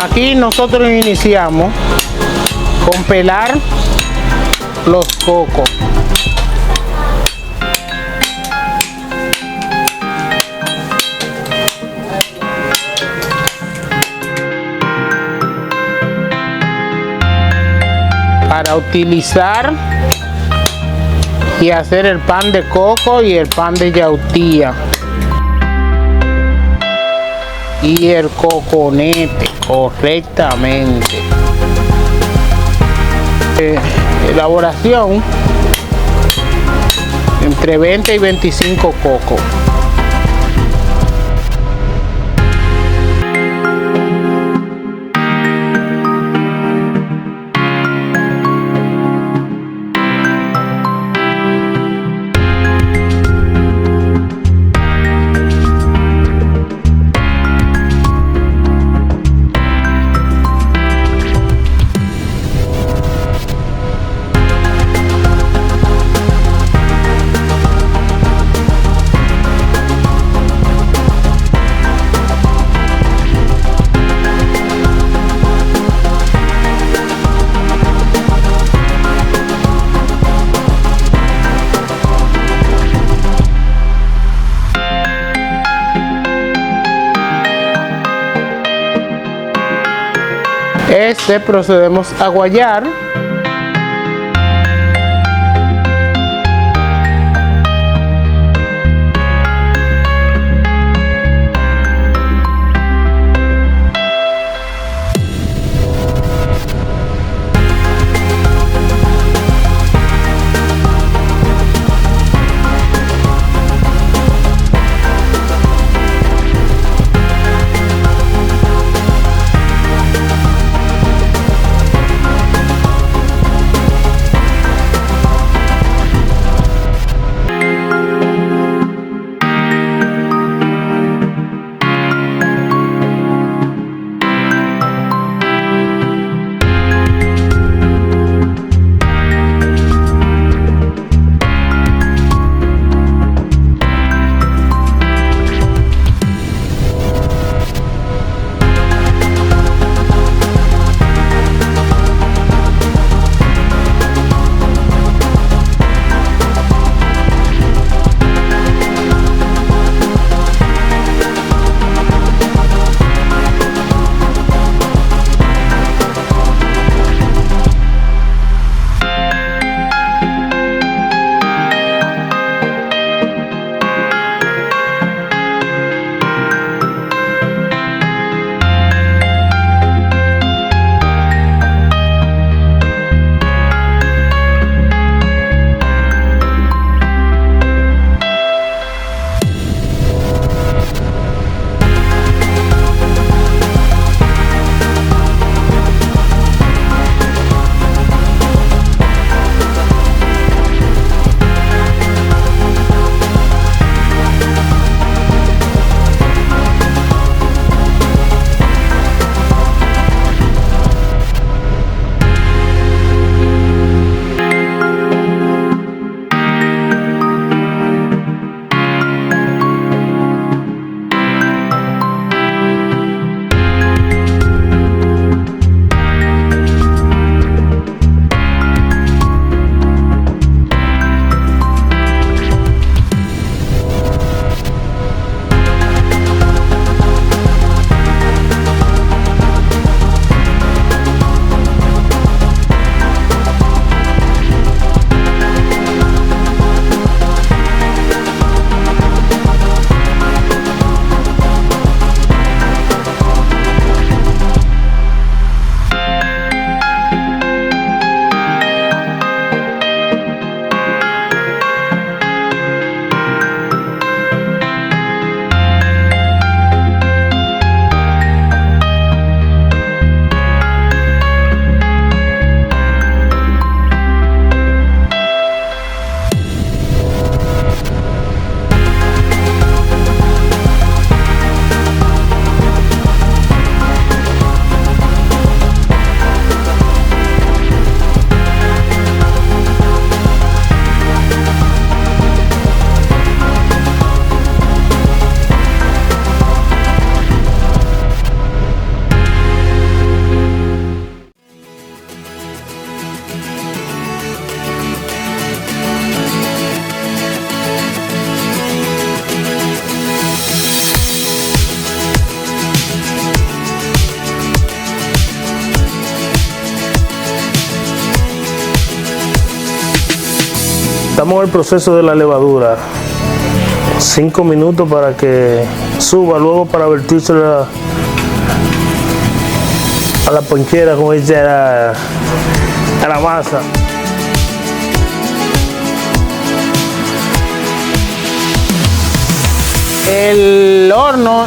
Aquí nosotros iniciamos con pelar los cocos. Para utilizar y hacer el pan de coco y el pan de yautía y el coconete correctamente. Elaboración entre 20 y 25 cocos. Procedemos a guayar. Estamos en el proceso de la levadura. 5 minutos para que suba, luego para vertirse a la ponchera, como dice, a la masa. El horno,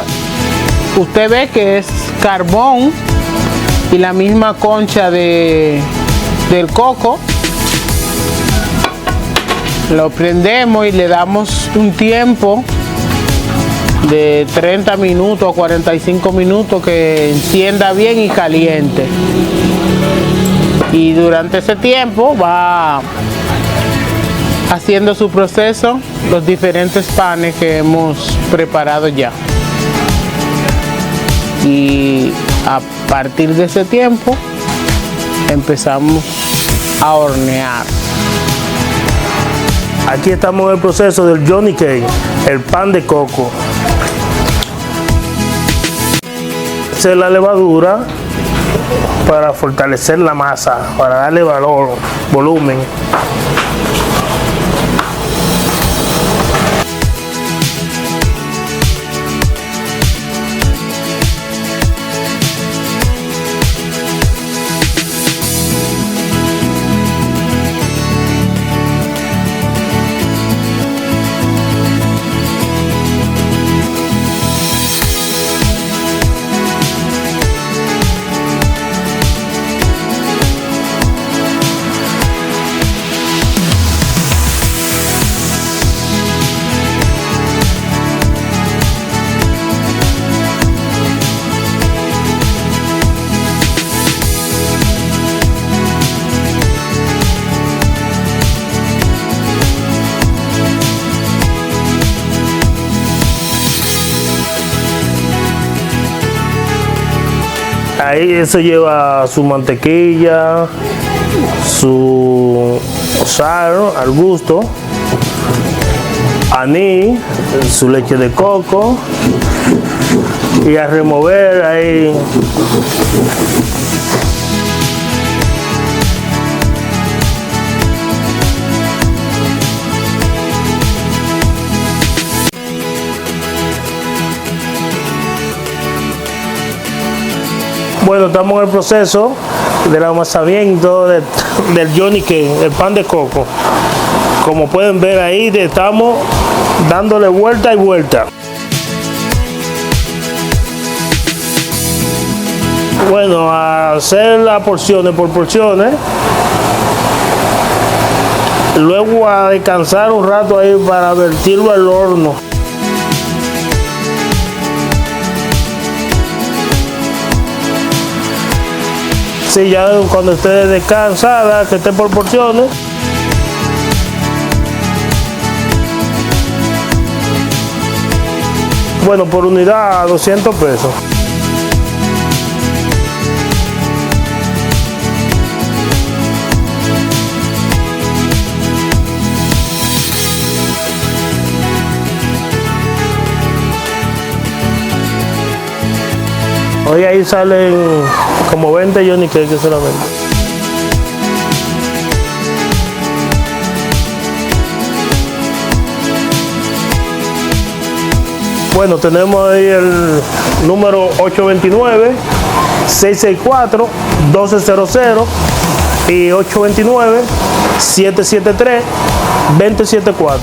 usted ve que es carbón y la misma concha del coco. Lo prendemos y le damos un tiempo de 30 minutos o 45 minutos que encienda bien y caliente. Y durante ese tiempo va haciendo su proceso los diferentes panes que hemos preparado ya. Y a partir de ese tiempo empezamos a hornear. Aquí estamos en el proceso del Johnny Cake, el pan de coco. Esa es la levadura para fortalecer la masa, para darle valor, volumen. Ahí eso lleva su mantequilla, su sal al gusto, anís, su leche de coco y a remover ahí. Bueno, estamos en el proceso del amasamiento del Johnny Cake, el pan de coco. Como pueden ver ahí, estamos dándole vuelta y vuelta. Bueno, a hacer las porciones por porciones. Luego a descansar un rato ahí para vertirlo al horno. Sí, ya cuando esté descansada, que esté por porciones. Bueno, por unidad a 200 pesos. Hoy ahí salen como 20 Johnny Cake solamente. Bueno, tenemos ahí el número 829-664-1200 y 829-773-2074.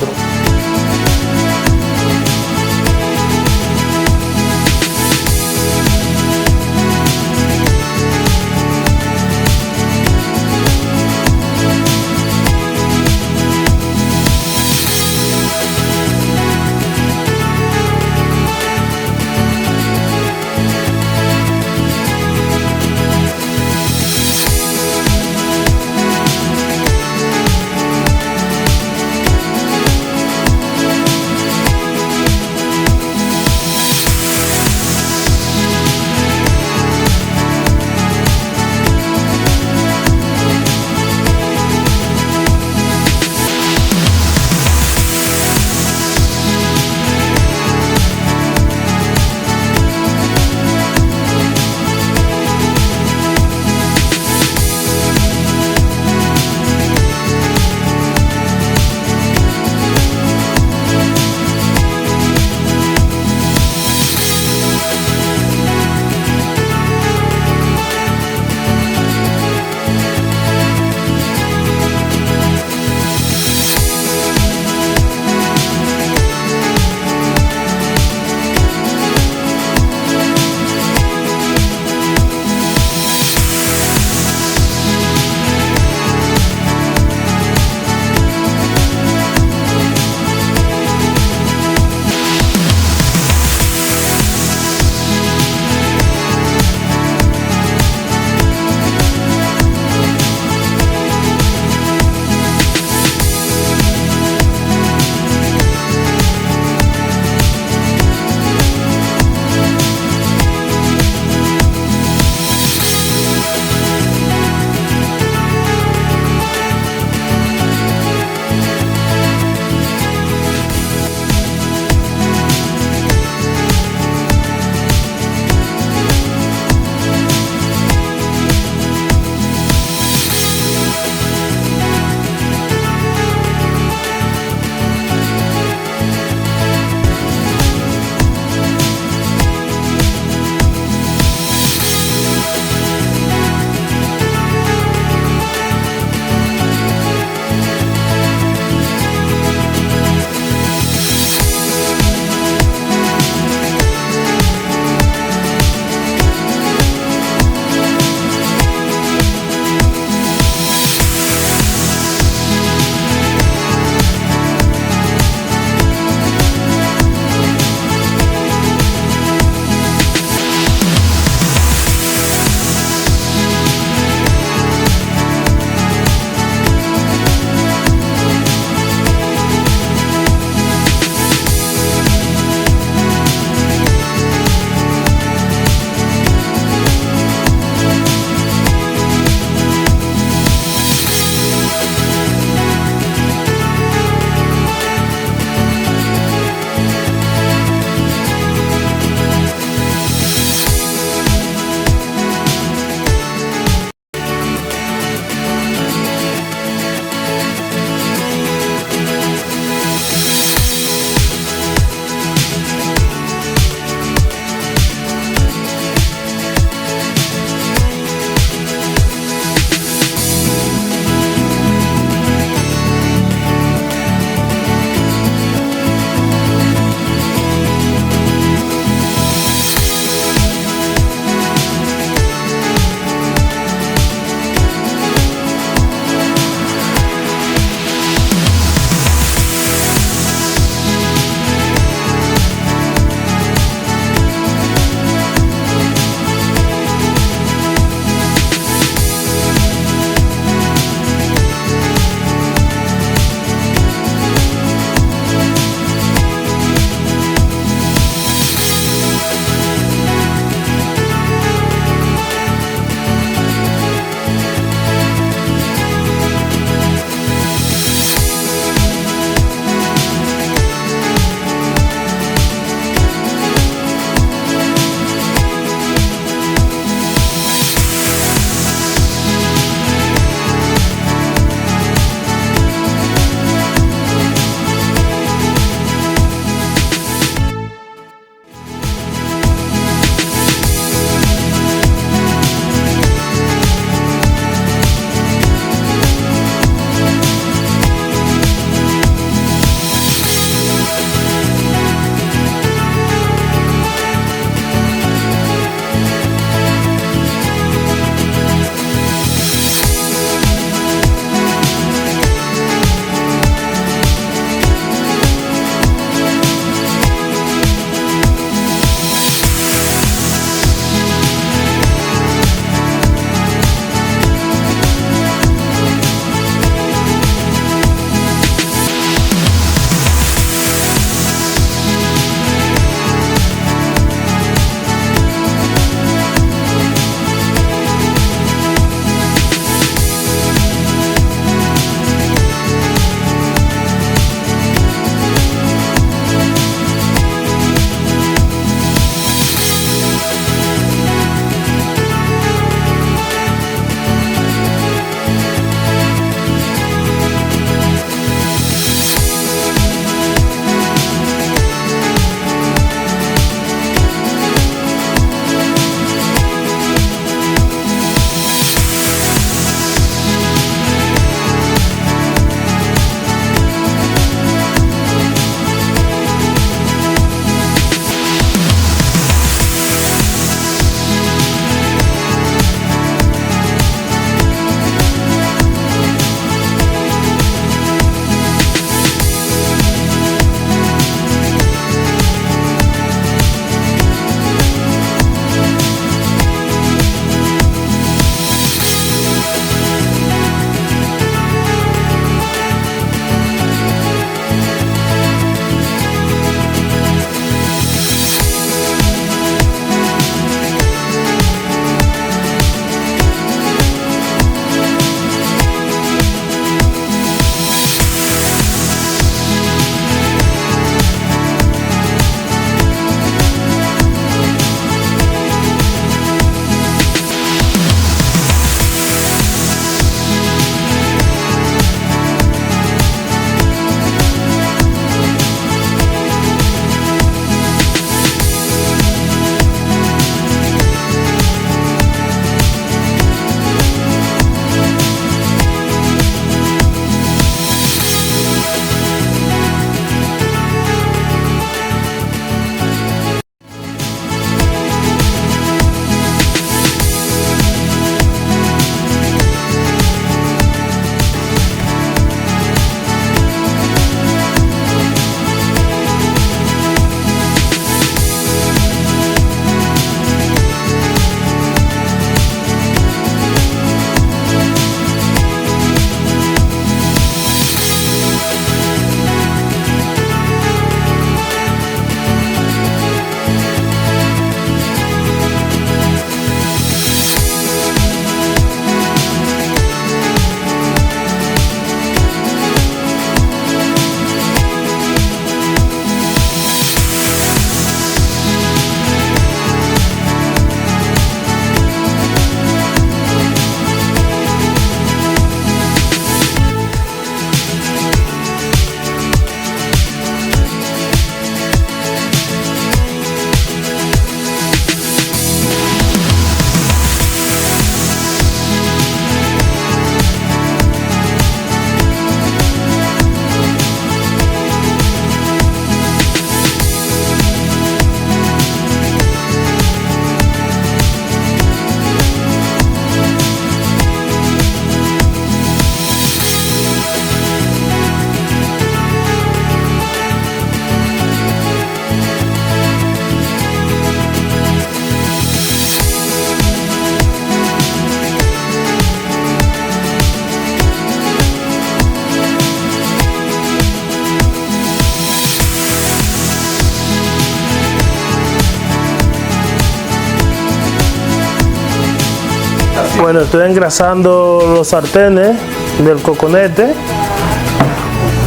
Bueno, estoy engrasando los sartenes del coconete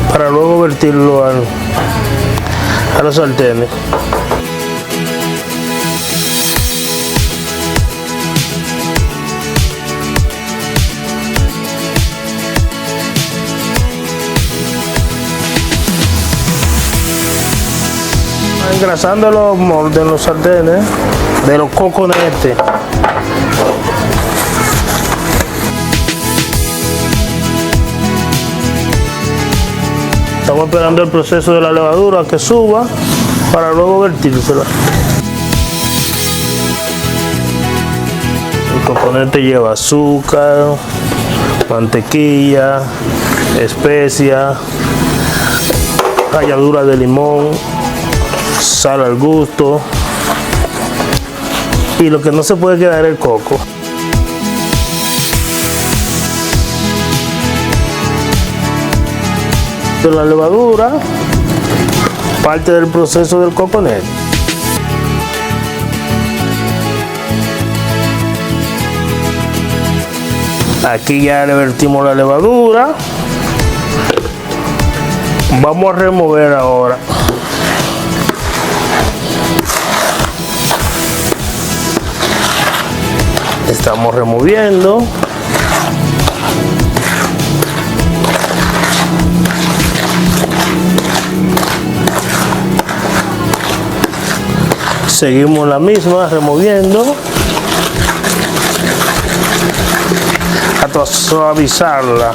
para luego vertirlo a los sartenes. Engrasando los moldes, los sartenes de los coconetes. Estamos esperando el proceso de la levadura que suba para luego vertírsela. El coconete lleva azúcar, mantequilla, especia, ralladura de limón, sal al gusto, y lo que no se puede quedar es el coco. De la levadura, parte del proceso del coconete. Aquí ya le vertimos la levadura. Vamos a remover ahora. Estamos removiendo. Seguimos la misma, removiendo hasta suavizarla.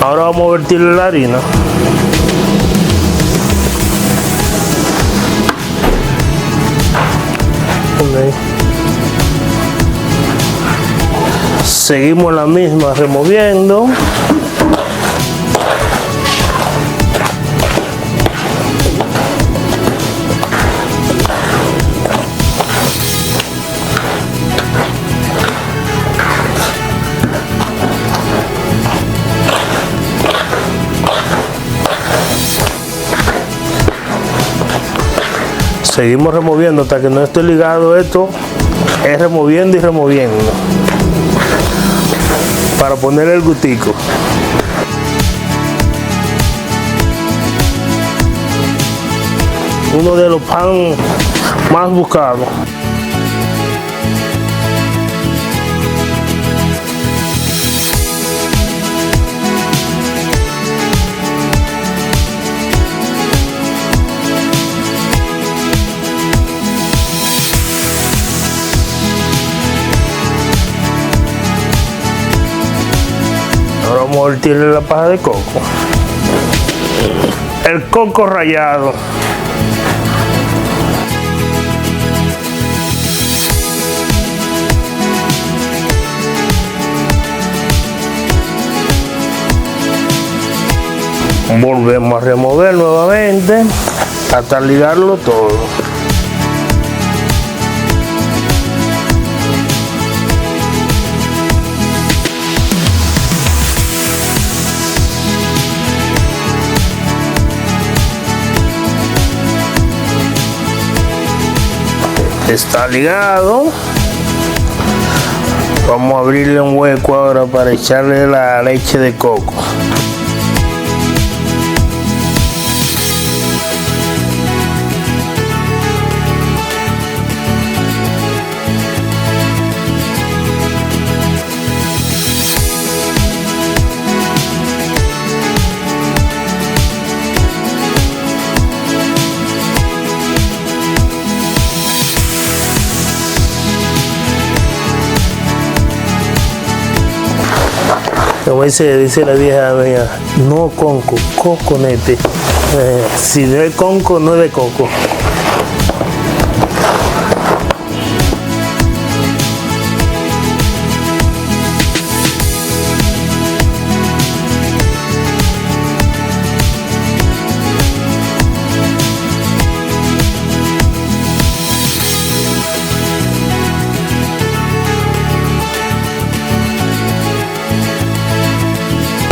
Ahora vamos a vertir la harina. Seguimos la misma, removiendo. Seguimos removiendo hasta que no esté ligado esto. Es removiendo y removiendo para poner el gustico. Uno de los pan más buscados. Ahora vamos a vertirle la paja de coco. El coco rallado. Volvemos a remover nuevamente hasta ligarlo todo. Está ligado. Vamos a abrirle un hueco ahora para echarle la leche de coco. Como dice la vieja mía, no conco, coconete. Si no es conco, no es de coco.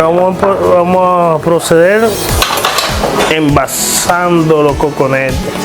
vamos a proceder envasando los coconetes.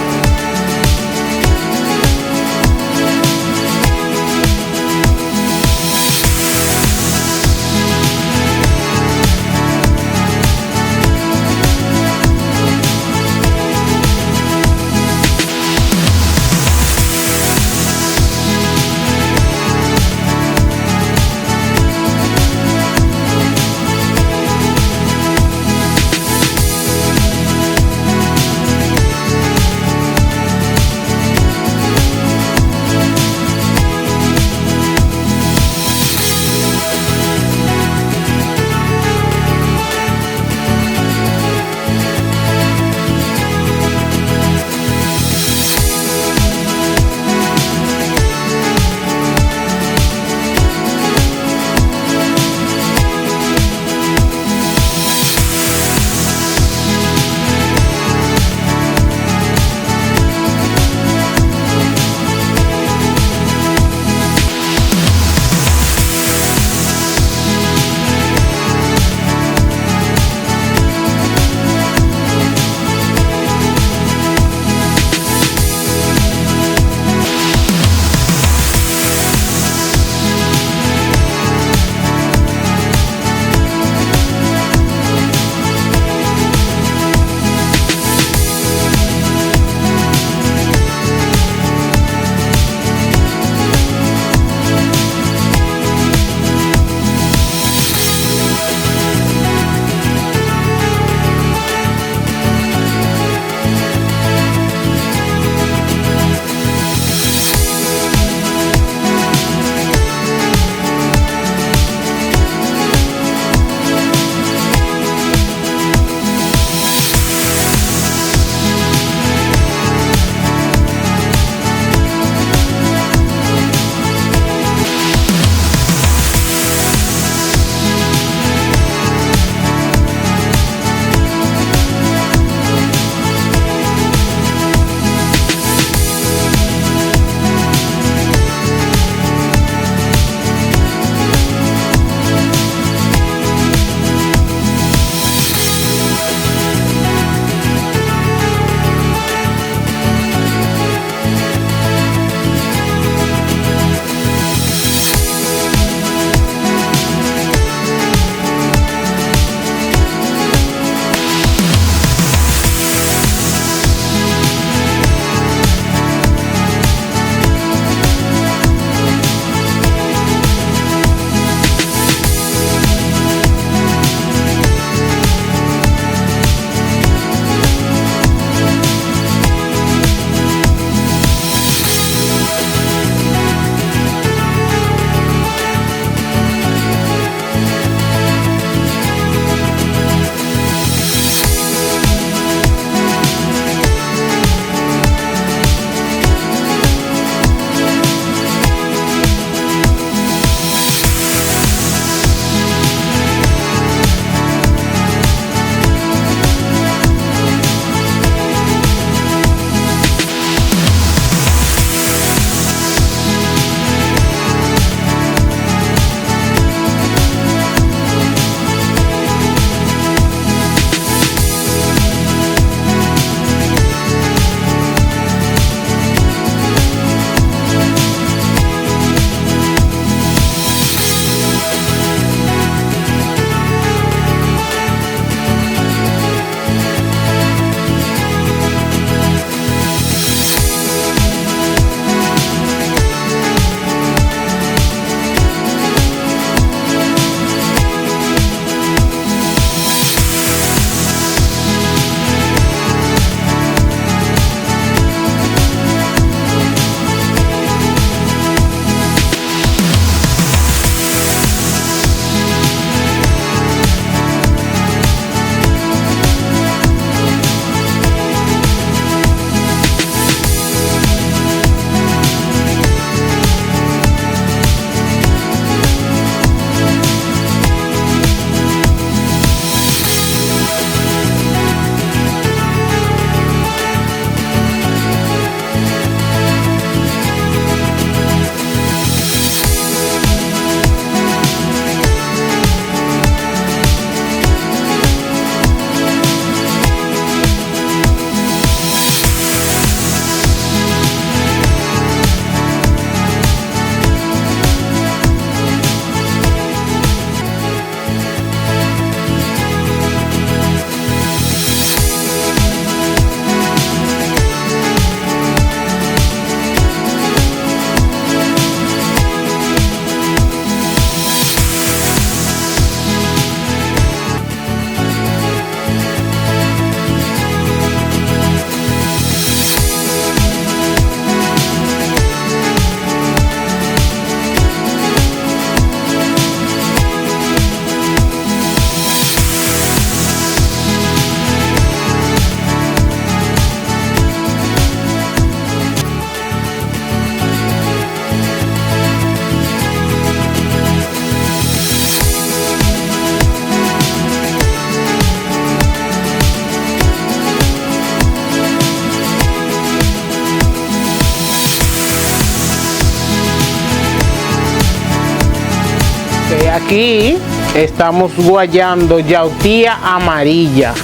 Aquí estamos guayando yautía amarilla.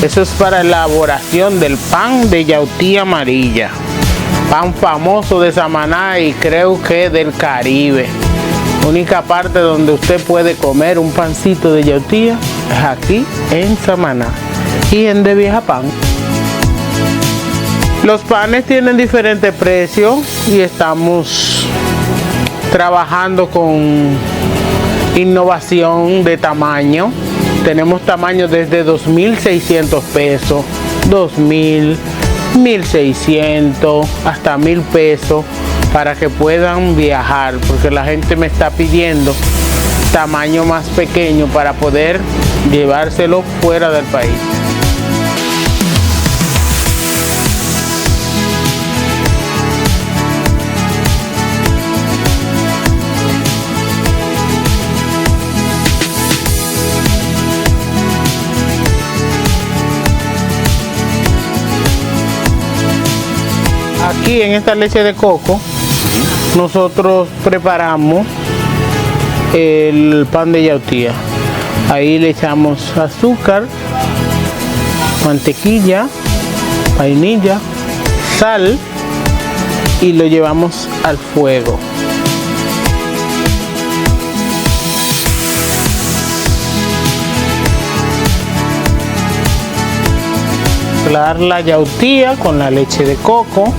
Eso es para elaboración del pan de yautía amarilla. Pan famoso de Samaná y creo que del Caribe. Única parte donde usted puede comer un pancito de yautía es aquí en Samaná y en De Vieja Pan. Los panes tienen diferentes precios y estamos trabajando con innovación de tamaño. Tenemos tamaños desde 2.600 pesos, 2.000, 1.600, hasta 1.000 pesos para que puedan viajar, porque la gente me está pidiendo tamaño más pequeño para poder llevárselo fuera del país. Aquí en esta leche de coco nosotros preparamos el pan de yautía. Ahí le echamos azúcar, mantequilla, vainilla, sal y lo llevamos al fuego. Mezclar la yautía con la leche de coco.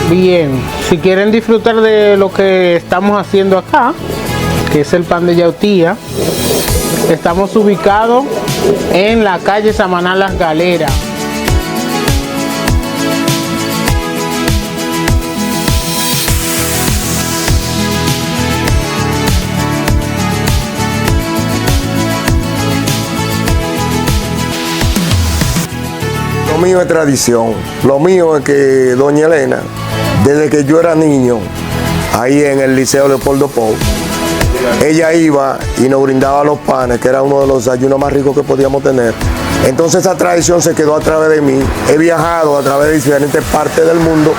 Bien, si quieren disfrutar de lo que estamos haciendo acá, que es el pan de yautía, estamos ubicados en la calle Samaná Las Galeras. Lo mío es tradición, lo mío es que doña Elena, desde que yo era niño, ahí en el Liceo Leopoldo Pou, ella iba y nos brindaba los panes, que era uno de los desayunos más ricos que podíamos tener. Entonces esa tradición se quedó a través de mí. He viajado a través de diferentes partes del mundo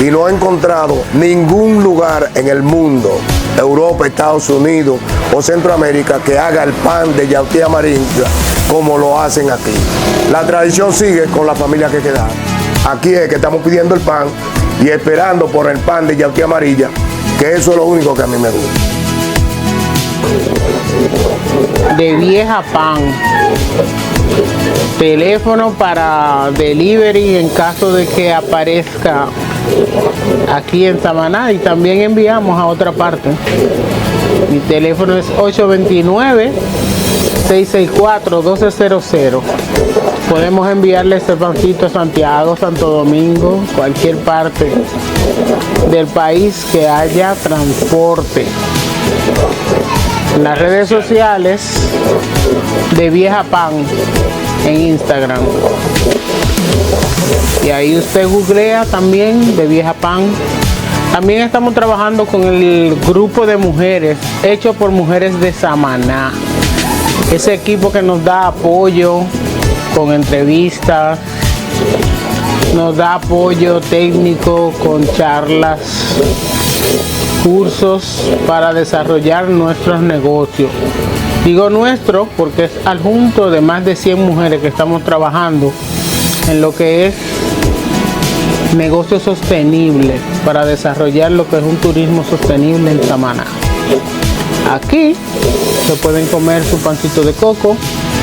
y no he encontrado ningún lugar en el mundo, Europa, Estados Unidos o Centroamérica, que haga el pan de yautía amarilla como lo hacen aquí. La tradición sigue con la familia que queda. Aquí es que estamos pidiendo el pan y esperando por el pan de yautía amarilla, que eso es lo único que a mí me gusta. De Vieja Pan. Teléfono para delivery en caso de que aparezca aquí en Samaná, y también enviamos a otra parte. Mi teléfono es 829-664-1200. Podemos enviarle este pancito a Santiago, Santo Domingo, cualquier parte del país que haya transporte. En las redes sociales de Vieja Pan en Instagram. Y ahí usted googlea también de Vieja Pan. También estamos trabajando con el grupo de mujeres hecho por mujeres de Samaná. Ese equipo que nos da apoyo con entrevistas, nos da apoyo técnico con charlas, cursos para desarrollar nuestros negocios. Digo nuestro porque es adjunto de más de 100 mujeres que estamos trabajando en lo que es negocio sostenible, para desarrollar lo que es un turismo sostenible en Samaná. Aquí se pueden comer su pancito de coco,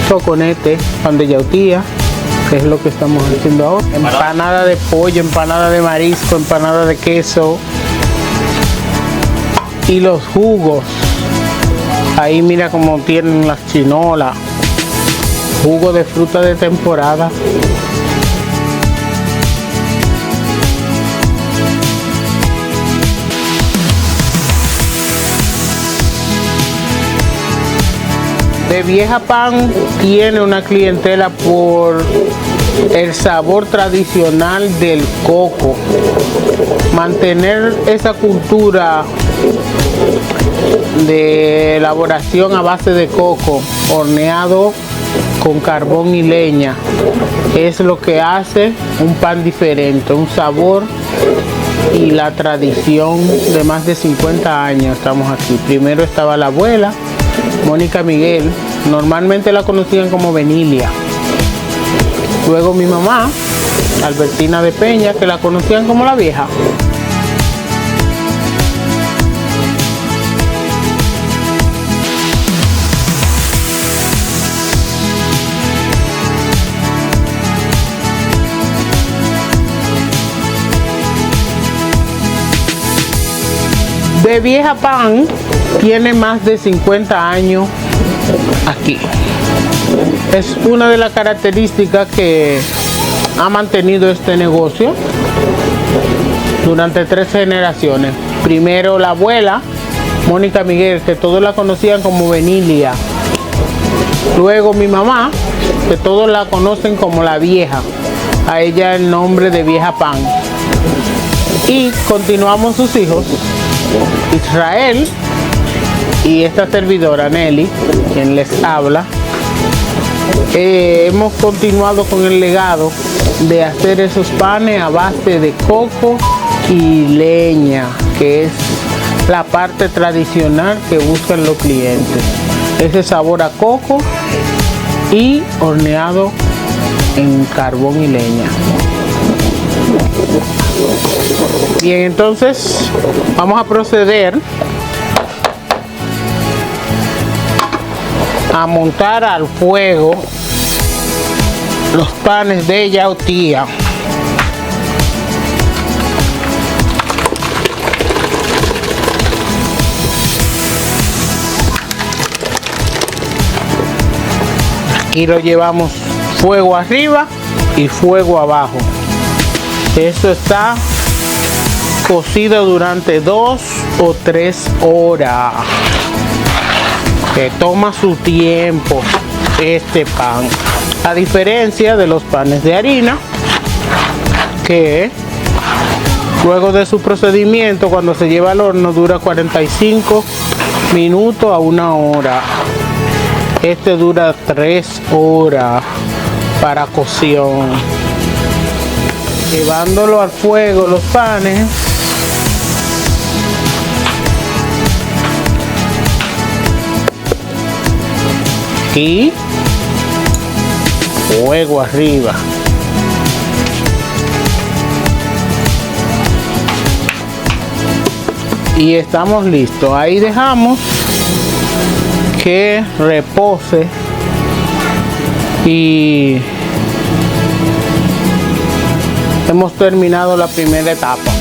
choconete, pan de yautía, que es lo que estamos haciendo ahora. Empanada de pollo, empanada de marisco, empanada de queso. Y los jugos. Ahí mira cómo tienen las chinolas. Jugo de fruta de temporada. De Vieja Pan tiene una clientela por el sabor tradicional del coco. Mantener esa cultura de elaboración a base de coco, horneado con carbón y leña, es lo que hace un pan diferente, un sabor y la tradición de más de 50 años. Estamos aquí. Primero estaba la abuela, Mónica Miguel, normalmente la conocían como Benilia. Luego mi mamá, Albertina de Peña, que la conocían como la vieja. De Vieja Pan tiene más de 50 años aquí. Es una de las características que ha mantenido este negocio durante 3 generaciones. Primero la abuela, Mónica Miguel, que todos la conocían como Benilia. Luego mi mamá, que todos la conocen como la vieja. A ella el nombre de Vieja Pan. Y continuamos sus hijos, Israel y esta servidora Nelly, quien les habla. Hemos continuado con el legado de hacer esos panes a base de coco y leña, que es la parte tradicional que buscan los clientes. Ese sabor a coco y horneado en carbón y leña. Bien, entonces vamos a proceder a montar al fuego los panes de yautía. Aquí lo llevamos fuego arriba y fuego abajo. Esto está cocido durante 2 o 3 horas. Que toma su tiempo este pan. A diferencia de los panes de harina, que luego de su procedimiento, cuando se lleva al horno, dura 45 minutos a 1 hora. Este dura 3 horas para cocción. Llevándolo al fuego los panes, y fuego arriba. Y estamos listos. Ahí dejamos que repose y hemos terminado la primera etapa.